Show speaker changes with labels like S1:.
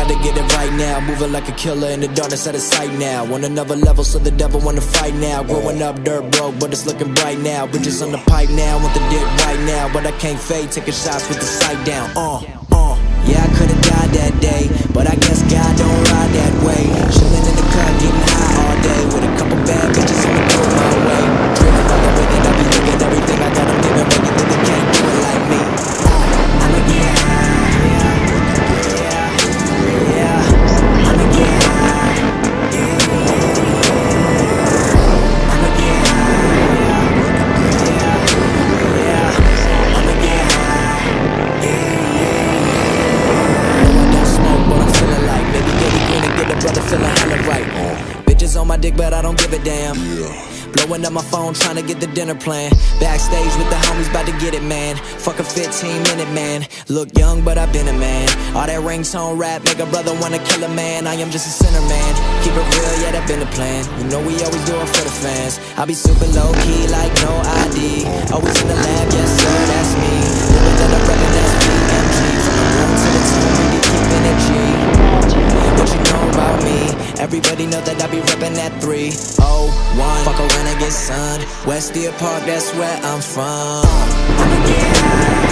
S1: gotta get it right now. Moving like a killer in the darkness out of sight now. On another level, so the devil wanna fight now. Growing up dirt broke, but it's looking bright now. Bridges on the pipe now, want the dick right now. But I can't fade, taking shots with the sight down. Yeah, I could've died that day, but I guess God don't ride that way. Chillin' in the car, getting high all day, with a couple bad bitches on the road my way. Driven by the way that I be living, everything I got, I'm giving. When you think they can't do it like me, I'ma get high. Yeah, I'ma get high. I'ma get high. Yeah, I'ma get high. But I'm feeling like maybe get it green and get the brother feeling hella right. Bitches on my dick, but I don't give a damn. Blowing up my phone, trying to get the dinner plan. Backstage with the homies, about to get it, man. Fuck a 15-minute man. Look young, but I've been a man. All that ringtone rap make a brother wanna kill a man. I am just a sinner, man. Keep it real, yeah, that been the plan. You know we always do it for the fans. I be super low-key, like no ID. Always in the lab, yes sir, that's me. Never that I reckon that's PMG. From the room to the tomb, we be keeping it G. What you know about me? Everybody know that I be reppin' that 301. Fuck around and get sun. Westia Park, that's where I'm from. I'ma get high.